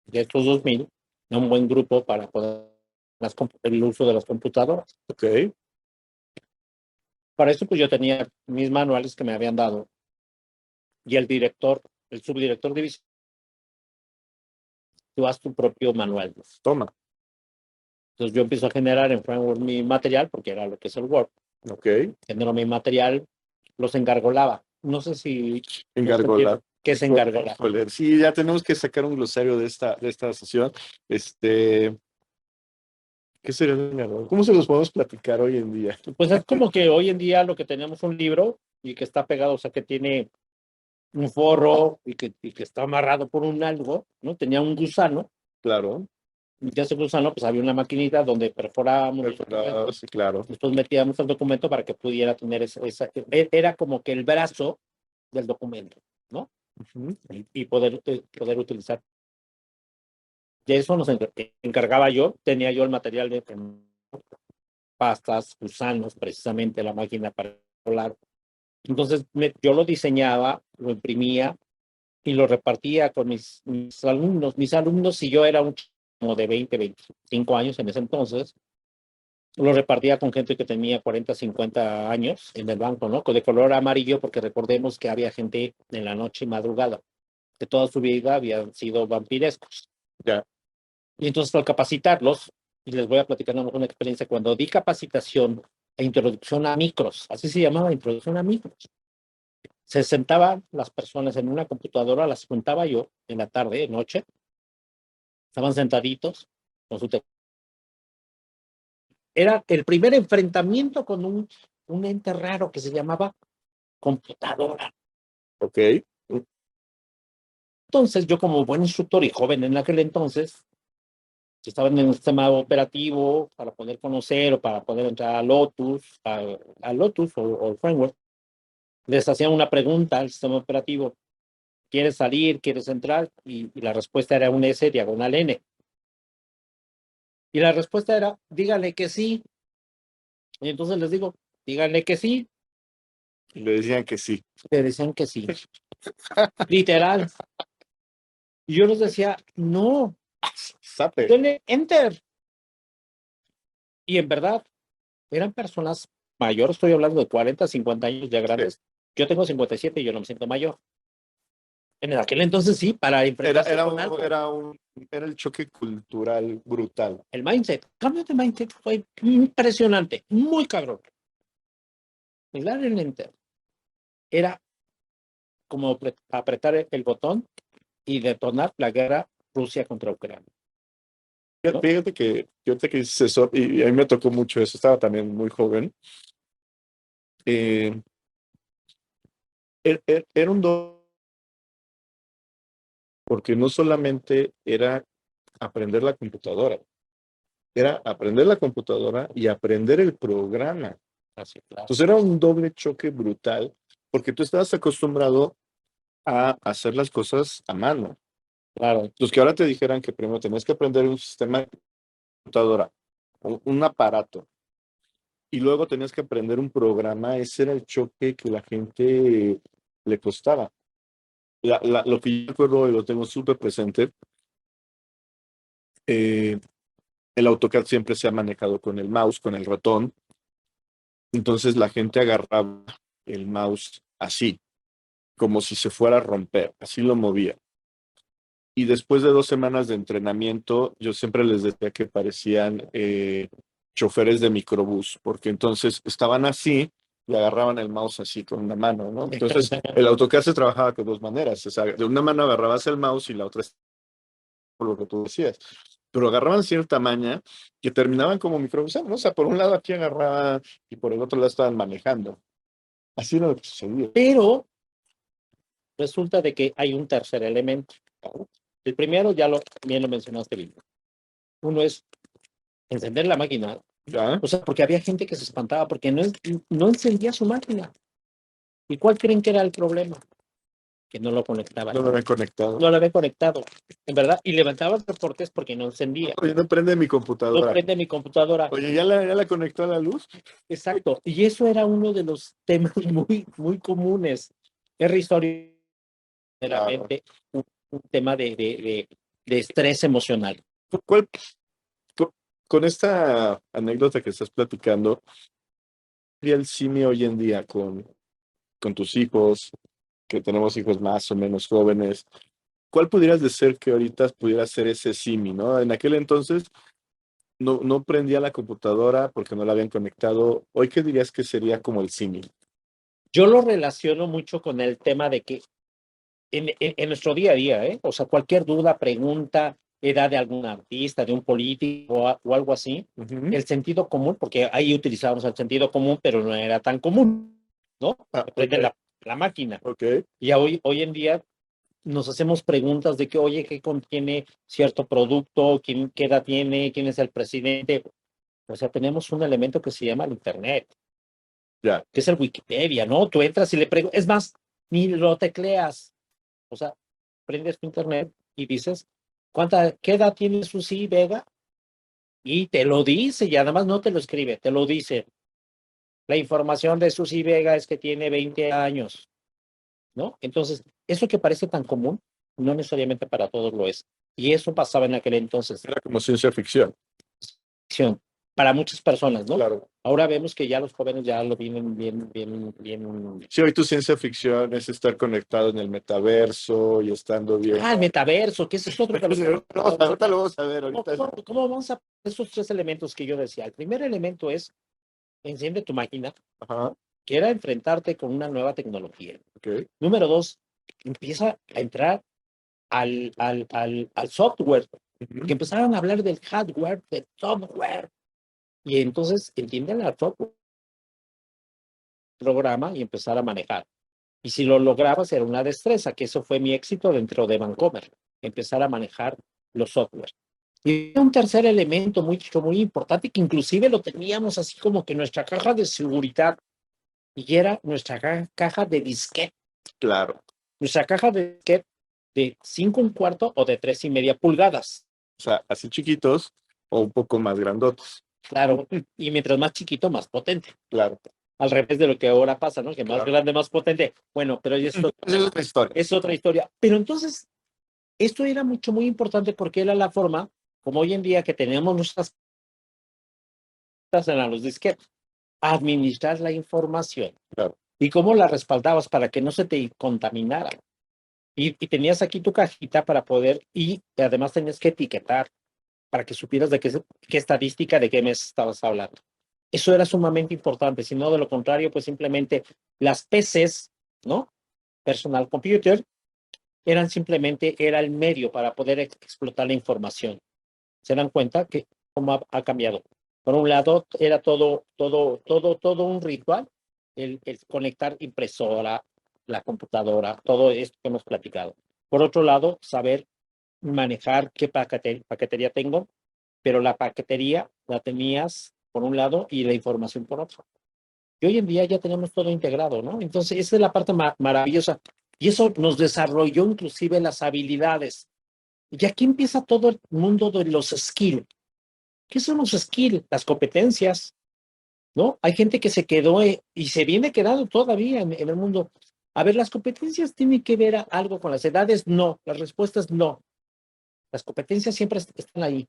de estos 2000 un buen grupo para poder el uso de las computadoras. Ok. Para eso, pues yo tenía mis manuales que me habían dado y el subdirector de división, tú haz tu propio manual. Toma. Entonces yo empiezo a generar en Framework mi material, porque era lo que es el Word. Ok. Genero mi material, los engargolaba. No sé si... Engargolar. ¿Qué es engargolar? Sí, ya tenemos que sacar un glosario de esta sesión. ¿Qué sería un engargolar? ¿Cómo se los podemos platicar hoy en día? Pues es como que hoy en día lo que tenemos un libro y que está pegado, o sea, que tiene un forro y que está amarrado por un algo, ¿no? Tenía un gusano. Claro. Y de ese gusano, pues había una maquinita donde perforábamos. Sí, claro. Después metíamos el documento para que pudiera tener era como que el brazo del documento, ¿no? Uh-huh. Y poder utilizar. De eso nos encargaba yo, tenía yo el material de pastas, gusanos, precisamente la máquina para colar. Entonces yo lo diseñaba, lo imprimía y lo repartía con mis alumnos. Mis alumnos, si yo era un como de 20, 25 años en ese entonces, lo repartía con gente que tenía 40, 50 años en el banco, ¿no? De color amarillo, porque recordemos que había gente en la noche y madrugada, que toda su vida habían sido vampirescos. Ya. Y entonces al capacitarlos, y les voy a platicar una experiencia, cuando di capacitación e introducción a micros, así se llamaba, introducción a micros, se sentaban las personas en una computadora, las juntaba yo en la tarde, noche, estaban sentaditos con su era el primer enfrentamiento con un ente raro que se llamaba computadora. Ok. Entonces, yo como buen instructor y joven en aquel entonces, si estaban en el sistema operativo para poder conocer o para poder entrar a Lotus, a Lotus o el framework, les hacían una pregunta al sistema operativo: ¿quieres salir? ¿Quieres entrar? Y la respuesta era un S diagonal N. Y la respuesta era, díganle que sí. Y entonces les digo, díganle que sí. Y le decían que sí. Le decían que sí. Literal. Y yo les decía, no, Sape. denle enter. Y en verdad, eran personas mayores, estoy hablando de 40, 50 años ya grandes. Sí. Yo tengo 57 y yo no me siento mayor. En aquel entonces sí, para enfrentarse era el choque cultural brutal. El mindset, cambio de mindset fue impresionante, muy cabrón. El dar el enter era como apretar el botón y detonar la guerra Rusia contra Ucrania. ¿No? Fíjate que dices eso, y a mí me tocó mucho eso, estaba también muy joven. Era un don, porque no solamente era aprender la computadora, era aprender la computadora y aprender el programa. Así, claro. Entonces era un doble choque brutal, porque tú estabas acostumbrado a hacer las cosas a mano. Claro. Entonces que ahora te dijeran que primero tenías que aprender un sistema de computadora, un aparato, y luego tenías que aprender un programa, ese era el choque que la gente le costaba. Lo que yo recuerdo y lo tengo súper presente, el AutoCAD siempre se ha manejado con el mouse, con el ratón. Entonces la gente agarraba el mouse así, como si se fuera a romper, así lo movía. Y después de 2 semanas de entrenamiento, yo siempre les decía que parecían choferes de microbús, porque entonces estaban así y agarraban el mouse así con una mano, ¿no? Entonces el AutoCAD se trabajaba de 2 maneras, o sea, de una mano agarrabas el mouse y la otra es por lo que tú decías, pero agarraban cierta maña que terminaban como microbús, ¿no? O sea, por un lado aquí agarraba y por el otro lado estaban manejando. Así era lo que sucedía. Pero resulta de que hay un tercer elemento. El primero ya bien lo mencionaste bien. Uno es encender la máquina. ¿Ya? O sea, porque había gente que se espantaba porque no encendía su máquina. ¿Y cuál creen que era el problema? Que no lo conectaba. No lo habían conectado. No lo había conectado, en verdad. Y levantaban reportes porque no encendía. Oye, no prende mi computadora. No prende mi computadora. Oye, ¿ya la conectó a la luz? Exacto. Y eso era uno de los temas muy, muy comunes. Es históricamente un tema de estrés emocional. ¿Cuál, con esta anécdota que estás platicando, sería el símil hoy en día con tus hijos, que tenemos hijos más o menos jóvenes? ¿Cuál pudieras decir que ahorita pudiera ser ese símil, ¿no? En aquel entonces no prendía la computadora porque no la habían conectado. ¿Hoy qué dirías que sería como el símil? Yo lo relaciono mucho con el tema de que en nuestro día a día, ¿eh? O sea, cualquier duda, pregunta, edad de algún artista, de un político o algo así, Ujú. el sentido común, porque ahí utilizábamos el sentido común, pero no era tan común, ¿no? Ah, Prende ok, la máquina. ok. Y hoy en día nos hacemos preguntas de que, oye, ¿qué contiene cierto producto? ¿Qué edad tiene? ¿Quién es el presidente? O sea, tenemos un elemento que se llama el Internet, Ya. que es el Wikipedia, ¿no? Tú entras y le preguntas, es más, ni lo tecleas. O sea, prendes tu Internet y dices, ¿qué edad tiene Susi Vega? Y te lo dice, y además no te lo escribe, te lo dice. La información de Susi Vega es que tiene 20 años, ¿no? Entonces, eso que parece tan común, no necesariamente para todos lo es. Y eso pasaba en aquel entonces, Era como ciencia ficción. ficción, para muchas personas, ¿no? Claro. Ahora vemos que ya los jóvenes ya lo vienen bien. Sí, hoy tu ciencia ficción es estar conectado en el metaverso y estando bien. Ah, el metaverso, que ese es otro. Ahorita lo vamos a ver, ahorita. ¿Cómo vamos a esos tres elementos que yo decía? El primer elemento es enciende tu máquina, Ajá, que era enfrentarte con una nueva tecnología. ok. Número dos, empieza a entrar al software, Ujú. porque empezaron a hablar del hardware, del software, y entonces entienden al software, programa y empezar a manejar. Y si lo lograbas era una destreza, que eso fue mi éxito dentro de Vancomer, empezar a manejar los software. Y un tercer elemento muy importante, que inclusive lo teníamos así como que nuestra caja de seguridad, y era nuestra caja de disquete. Claro. Nuestra caja de disquete de 5 1/4 o de 3,5 pulgadas. O sea, así chiquitos o un poco más grandotes. Claro, y mientras más chiquito, más potente. Claro. Al revés de lo que ahora pasa, ¿no? Que más Claro. grande, más potente. Bueno, pero Esa es otra historia. es otra historia. Pero entonces, esto era muy importante porque era la forma, como hoy en día que tenemos nuestras en los disquetes, administrar la información. Claro. Y cómo la respaldabas para que no se te contaminara. Y tenías aquí tu cajita para poder, y además tenías que etiquetar para que supieras de qué estadística, de qué mes estabas hablando. Eso era sumamente importante, si no, de lo contrario, pues simplemente las PCs, ¿no? Personal Computer, era el medio para poder explotar la información. Se dan cuenta que cómo ha cambiado. Por un lado, era todo un ritual, el conectar impresora, la computadora, todo esto que hemos platicado. Por otro lado, saber manejar qué paquetería tengo, pero la paquetería la tenías por un lado y la información por otro. Y hoy en día ya tenemos todo integrado, ¿no? Entonces, esa es la parte maravillosa. Y eso nos desarrolló inclusive las habilidades. Y aquí empieza todo el mundo de los skills. ¿Qué son los skills? Las competencias, ¿no? Hay gente que se quedó y se viene quedando todavía en el mundo. A ver, las competencias tienen que ver algo con las edades, no. Las respuestas no. Las competencias siempre están ahí.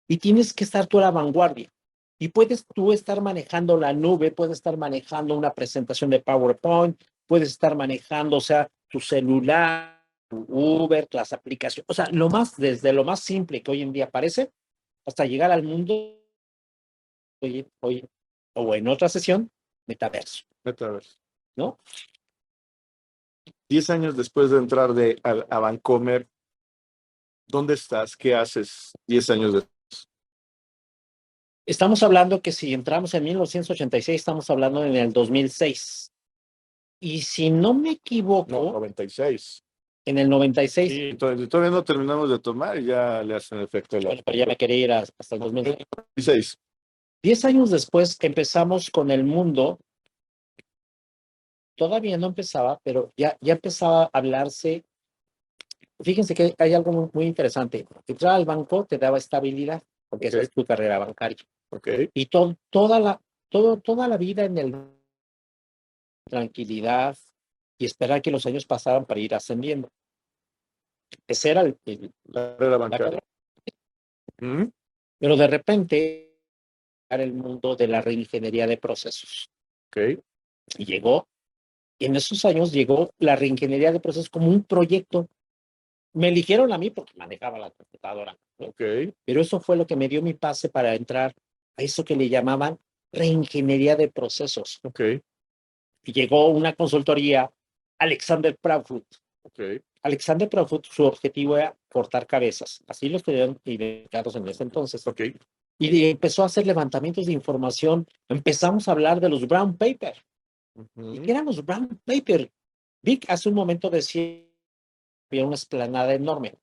Y tienes que estar tú a la vanguardia. Y puedes tú estar manejando la nube, puedes estar manejando una presentación de PowerPoint, puedes estar manejando, o sea, tu celular, tu Uber, las aplicaciones, o sea, desde lo más simple que hoy en día aparece, hasta llegar al mundo, hoy o en otra sesión, metaverso, Metaverso. ¿no? 10 años después de entrar a Vancomer, ¿dónde estás? ¿Qué haces 10 años después? Estamos hablando que si entramos en 1986, estamos hablando en el 2006. Y si no me equivoco, No, 96. en el 96, Sí, entonces, todavía no terminamos de tomar y ya le hacen efecto bueno, pero ya me quería ir hasta el 2006. 96. 10 años después empezamos con el mundo, todavía no empezaba, pero ya empezaba a hablarse. Fíjense que hay algo muy interesante. Entrar al banco te daba estabilidad, porque esa Ok, es tu carrera bancaria. ok. Y toda la vida en el tranquilidad y esperar que los años pasaran para ir ascendiendo. Ese era La carrera la bancaria. carrera. Ujú. pero de repente era el mundo de la reingeniería de procesos. Ok. Y llegó, y en esos años llegó la reingeniería de procesos como un proyecto. Me eligieron a mí porque manejaba la computadora, ¿no? Ok. Pero eso fue lo que me dio mi pase para entrar a eso que le llamaban reingeniería de procesos. Ok. Y llegó una consultoría, Alexander Proudfoot. Ok. Alexander Proudfoot, su objetivo era cortar cabezas. Así los tenían identificados en ese entonces. Ok. Y empezó a hacer levantamientos de información. Empezamos a hablar de los brown paper. ¿Y qué Ujú. eran los brown paper? Vic hace un momento decía que había una explanada enorme.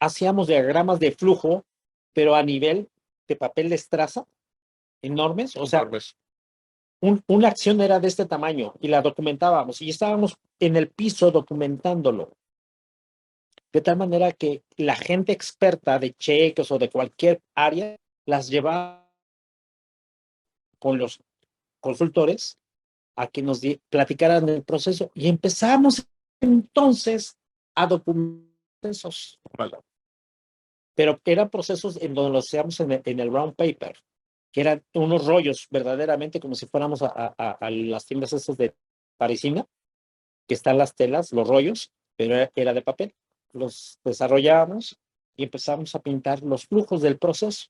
Hacíamos diagramas de flujo, pero a nivel de papel de estraza, enormes. O sea, Enormes. una acción era de este tamaño y la documentábamos y estábamos en el piso documentándolo. De tal manera que la gente experta de cheques o de cualquier área las llevaba con los consultores a que nos platicaran el proceso y empezamos entonces a documentar esos. Vale. Pero eran procesos en donde los hacíamos en el brown paper, que eran unos rollos verdaderamente como si fuéramos a las tiendas esas de parisina, que están las telas, los rollos, pero era de papel. Los desarrollábamos y empezamos a pintar los flujos del proceso.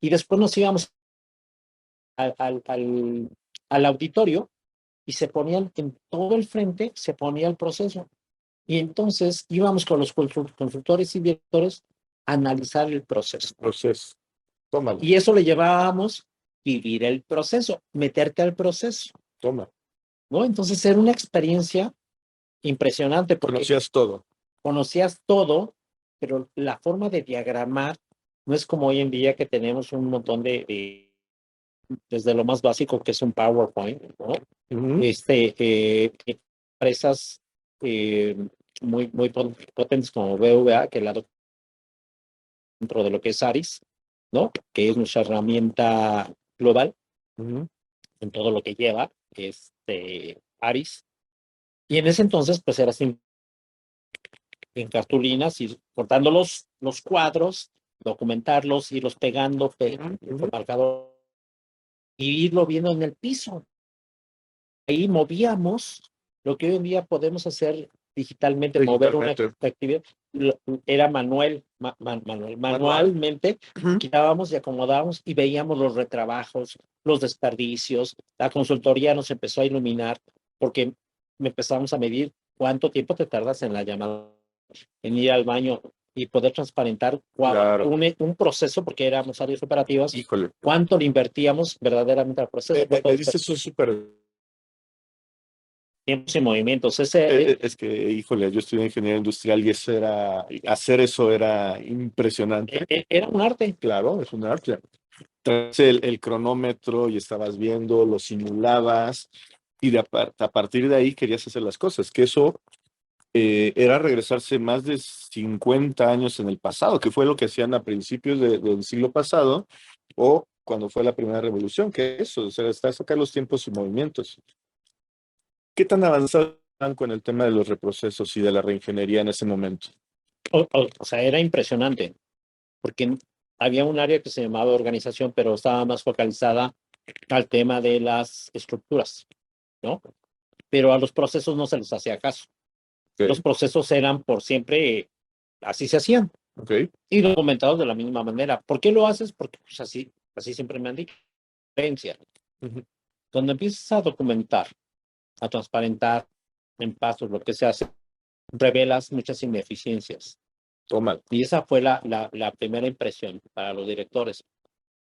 Y después nos íbamos al auditorio y se ponían en todo el frente, se ponía el proceso. Y entonces íbamos con los consultores y directores a analizar el proceso. Entonces, tómalo. Y eso le llevábamos vivir el proceso, meterte al proceso, Toma. ¿no? Entonces era una experiencia impresionante porque Conocías todo. conocías todo, pero la forma de diagramar no es como hoy en día que tenemos un montón desde lo más básico que es un PowerPoint, ¿no? Ujú. Empresas eh, muy potentes como BVA, que la dentro de lo que es ARIS, ¿no? Que es nuestra herramienta global Ujú. en todo lo que lleva ARIS. Y en ese entonces, pues era así en cartulinas y cortando los cuadros, documentarlos, irlos pegando, Ujú. marcador y irlo viendo en el piso. Ahí movíamos lo que hoy en día podemos hacer digitalmente, mover una Digitalmente. actividad. Era Manual. manualmente, Ujú. quitábamos y acomodábamos y veíamos los retrabajos, los desperdicios. La consultoría nos empezó a iluminar porque empezamos a medir cuánto tiempo te tardas en la llamada, en ir al baño y poder transparentar Claro. un proceso, porque éramos áreas operativas, Híjole. cuánto le invertíamos verdaderamente al proceso. Me dices eso súper. Tiempos y movimientos. Ese Es que, híjole, yo estudié ingeniería industrial y hacer eso era impresionante. era un arte. Claro, es un arte. Traes el cronómetro y estabas viendo, lo simulabas y a partir de ahí querías hacer las cosas, que eso era regresarse más de 50 años en el pasado, que fue lo que hacían a principios del siglo pasado o cuando fue la primera revolución, que eso, o sea, está a sacar los tiempos y movimientos. ¿Qué tan avanzado están con el tema de los reprocesos y de la reingeniería en ese momento? O sea, era impresionante, porque había un área que se llamaba organización, pero estaba más focalizada al tema de las estructuras, ¿no? Pero a los procesos no se les hacía caso. Los Ok. procesos eran por siempre, así se hacían, Ok. y documentados de la misma manera. ¿Por qué lo haces? Porque pues, así siempre me han dicho. Ujú. Cuando empiezas a documentar, a transparentar en pasos lo que se hace, revelas muchas ineficiencias. Toma. Y esa fue la primera impresión para los directores.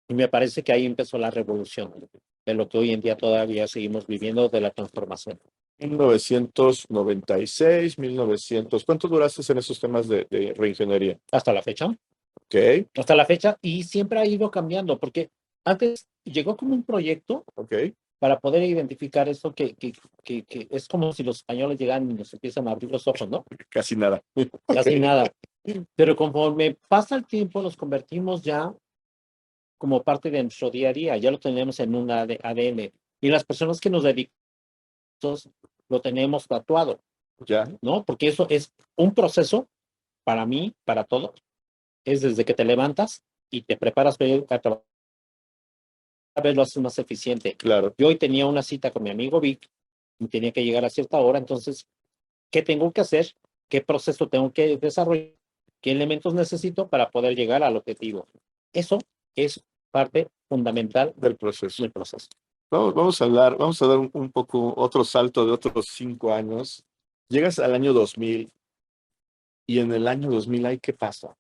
Y me parece que ahí empezó la revolución de lo que hoy en día todavía seguimos viviendo de la transformación. 1996, 1900. ¿Cuánto duraste en esos temas de reingeniería? Hasta la fecha. Ok. Hasta la fecha. Y siempre ha ido cambiando, porque antes llegó como un proyecto Ok. para poder identificar esto que es como si los españoles llegan y nos empiezan a abrir los ojos, ¿no? Casi nada. Casi Ok. nada. Pero conforme pasa el tiempo, nos convertimos ya como parte de nuestro día a día, ya lo tenemos en un ADN. Y las personas que nos dedicamos lo tenemos tatuado, Ya. ¿no? Porque eso es un proceso para mí, para todos, es desde que te levantas y te preparas para ir a trabajar, cada vez lo haces más eficiente. Claro. Yo hoy tenía una cita con mi amigo Vic y tenía que llegar a cierta hora, entonces, ¿qué tengo que hacer? ¿Qué proceso tengo que desarrollar? ¿Qué elementos necesito para poder llegar al objetivo? Eso es parte fundamental Del proceso. del proceso. Vamos a dar un poco otro salto de otros 5 años. Llegas al año 2000 y en el año 2000, ¿ahí qué pasa?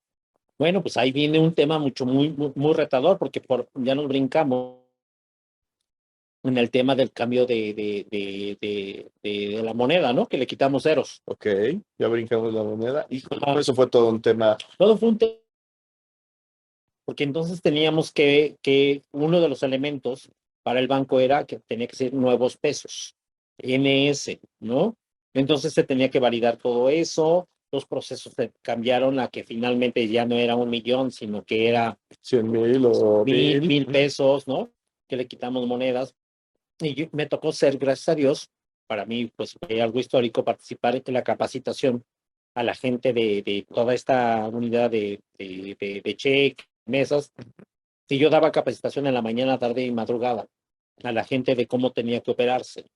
Bueno, pues ahí viene un tema muy retador, porque ya nos brincamos en el tema del cambio de la moneda, ¿no? Que le quitamos ceros. Ok, ya brincamos la moneda. Y Ajá. eso fue todo un tema. Todo fue un tema, porque entonces teníamos que uno de los elementos para el banco era que tenía que ser nuevos pesos, NS, ¿no? Entonces se tenía que validar todo eso, los procesos se cambiaron a que finalmente ya no era 1 millón, sino que era 100,000 o mil pesos, ¿no? Que le quitamos monedas. Y me tocó ser, gracias a Dios, para mí, pues fue algo histórico participar en la capacitación a la gente de toda esta unidad de check, mesas. Y yo daba capacitación en la mañana, tarde y madrugada a la gente de cómo tenía que operarse,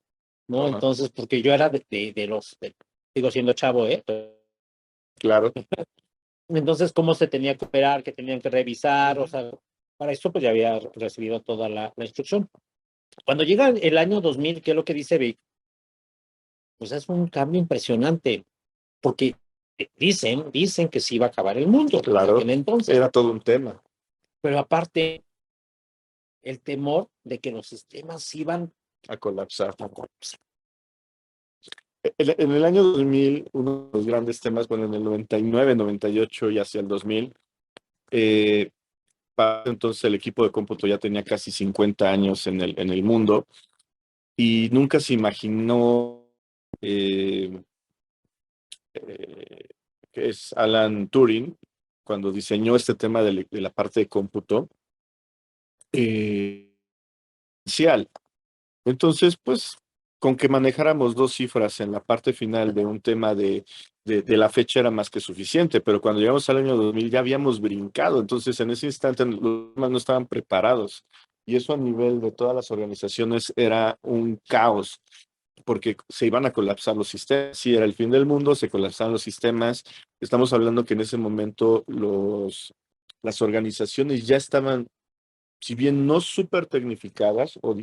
¿no? Ajá. Entonces, porque yo era sigo siendo chavo, ¿eh? Claro. Entonces, cómo se tenía que operar, qué tenían que revisar, o sea, para esto pues ya había recibido toda la instrucción. Cuando llega el año 2000, ¿qué es lo que dice Vic? Pues es un cambio impresionante, porque dicen que se iba a acabar el mundo. Claro, Entonces, era todo un tema. pero aparte, el temor de que los sistemas iban A colapsar. a colapsar. En el año 2000, uno de los grandes temas, bueno, en el 99, 98 y hacia el 2000, para entonces el equipo de cómputo ya tenía casi 50 años en el mundo y nunca se imaginó eh, eh, que es Alan Turing, cuando diseñó este tema de la parte de cómputo, inicial. Entonces, pues, con que manejáramos dos cifras en la parte final de un tema de la fecha era más que suficiente, pero cuando llegamos al año 2000 ya habíamos brincado, entonces en ese instante los demás no estaban preparados. Y eso a nivel de todas las organizaciones era un caos, porque se iban a colapsar los sistemas. Sí, era el fin del mundo, se colapsaban los sistemas. Estamos hablando que en ese momento las organizaciones ya estaban, si bien no súper tecnificadas o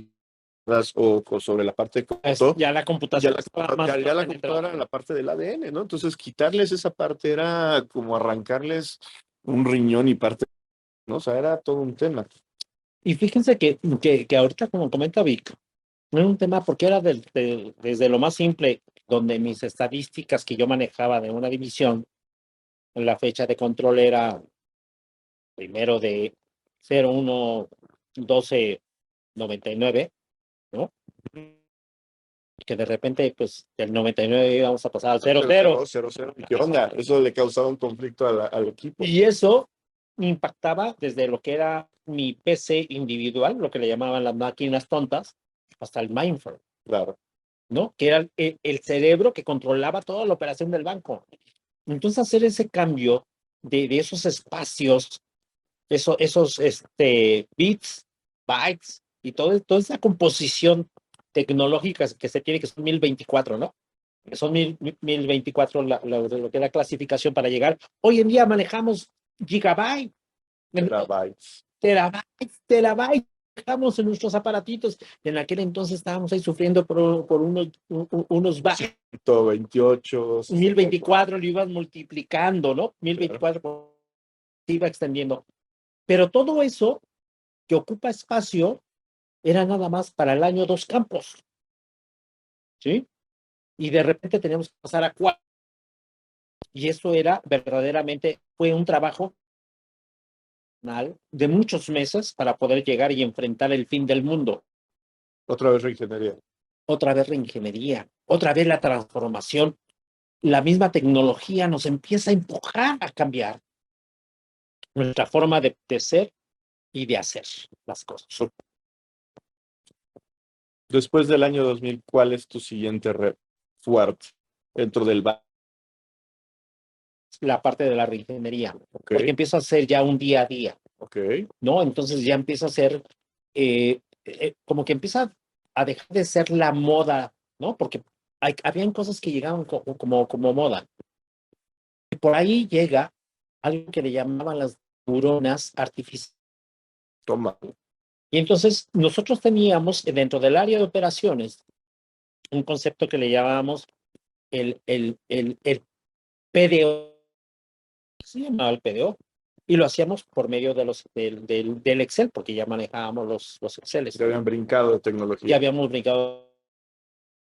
sobre la parte de cómputo, Ya la ya computación la, estaba más ya la penetrada. computadora era la parte del ADN, ¿no? Entonces, quitarles esa parte era como arrancarles un riñón y parte, ¿no? O sea, era todo un tema. Y fíjense que ahorita, como comenta Vic, no era un tema porque era desde lo más simple, donde mis estadísticas que yo manejaba de una división, la fecha de control era primero de 01 12 99, ¿no? Que de repente, pues, del 99 íbamos a pasar al 00. 0-0. ¿Qué onda? Eso le causaba un conflicto al equipo. Y eso impactaba desde lo que era mi PC individual, lo que le llamaban las máquinas tontas, hasta el mainframe, Claro. ¿no? Que era el cerebro que controlaba toda la operación del banco. Entonces, hacer ese cambio de esos espacios, esos bits, bytes y toda esa composición tecnológica que se tiene, que son 1024, ¿no? Que son 1024 lo que es la clasificación para llegar. Hoy en día manejamos gigabytes, Terabytes. terabytes manejamos en nuestros aparatitos. En aquel entonces estábamos ahí sufriendo por unos bytes. 128. 1024 lo ibas multiplicando, ¿no? 1024 se iba extendiendo. Pero todo eso que ocupa espacio era nada más para el año 2 campos, ¿sí? Y de repente teníamos que pasar a 4. Y eso era verdaderamente, fue un trabajo de muchos meses para poder llegar y enfrentar el fin del mundo. Otra vez reingeniería. Otra vez la ingeniería, otra vez la transformación. La misma tecnología nos empieza a empujar a cambiar nuestra forma de ser y de hacer las cosas. Después del año 2000, ¿cuál es tu siguiente red fuerte dentro del banco? La parte de la reingeniería, Okay. porque empiezo a hacer ya un día a día. Ok. ¿no? Entonces ya empieza a ser, como que empieza a dejar de ser la moda, ¿no? Porque habían cosas que llegaban como moda. Y por ahí llega algo que le llamaban las neuronas artificiales. Toma. Y entonces nosotros teníamos dentro del área de operaciones un concepto que le llamábamos el PDO, se llamaba el PDO, y lo hacíamos por medio del Excel, porque ya manejábamos los Exceles. Ya habían brincado de tecnología. Ya habíamos brincado.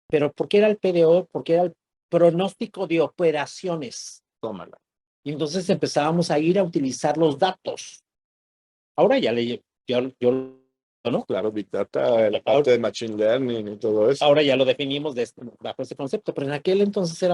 Pero ¿por qué era el PDO? Porque era el pronóstico de operaciones. Tómala. Y entonces empezábamos a ir a utilizar los datos. Ahora ya ¿no? Claro, Big Data, la parte de Machine Learning y todo eso. Ahora ya lo definimos bajo ese concepto, pero en aquel entonces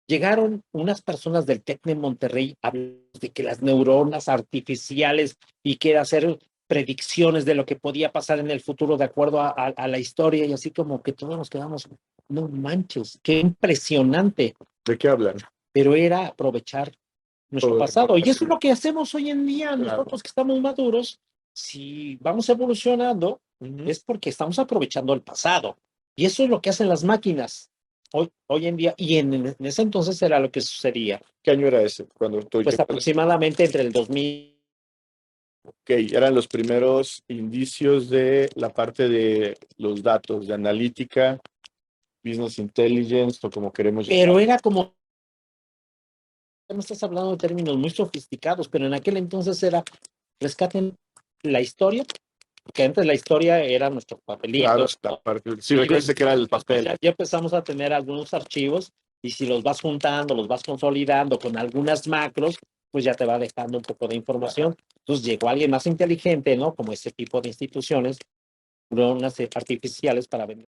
llegaron unas personas del TEC de Monterrey hablando de que las neuronas artificiales y que era hacer predicciones de lo que podía pasar en el futuro de acuerdo a la historia, y así como que todos nos quedamos, no manches, qué impresionante. ¿De qué hablan? Pero era aprovechar nuestro Todo pasado. Y eso es lo que hacemos hoy en día, Claro. nosotros que estamos maduros. Si vamos evolucionando, es porque estamos aprovechando el pasado. Y eso es lo que hacen las máquinas hoy en día. Y en ese entonces era lo que sucedía. ¿Qué año era ese? Cuando tú Pues aproximadamente entre el 2000. Ok, eran los primeros indicios de la parte de los datos, de analítica, business intelligence, o como queremos llamar. Pero era como, no estás hablando de términos muy sofisticados, pero en aquel entonces era rescaten la historia, porque antes la historia era nuestro papelito. Claro, esta parte. Sí, recuerda que era el papel. Ya empezamos a tener algunos archivos y si los vas juntando, los vas consolidando con algunas macros, pues ya te va dejando un poco de información. Entonces llegó alguien más inteligente, ¿no? Como ese tipo de instituciones, neuronas artificiales para vender.